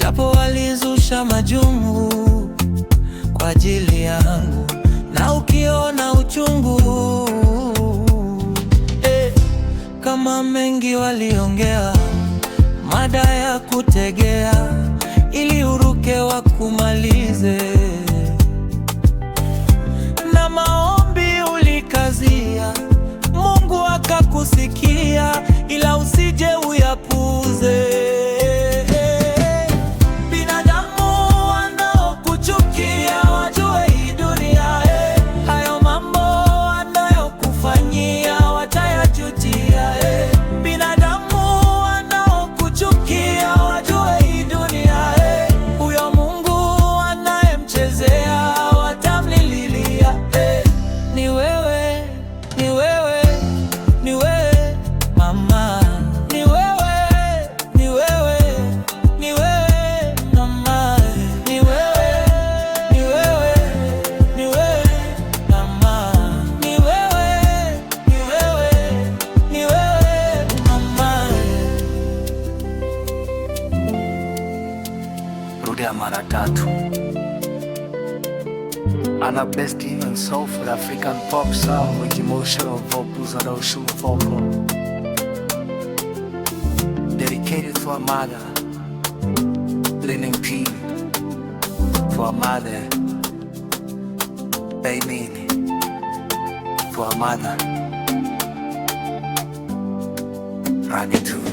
japo walizusha majungu kwa ajili yangu, na ukiona uchungu kama mengi waliongea, mada ya kutegea ili uruke wakumalize, na maombi ulikazia, Mungu akakusikia, ila usije uyapuze. Rudia mara tatu. Ana best and soulful African pop song with emotional vocals and ocean vocal. Dedicated for a mother, Leaning P. For a mother, Amen. For a mother, Gratitude.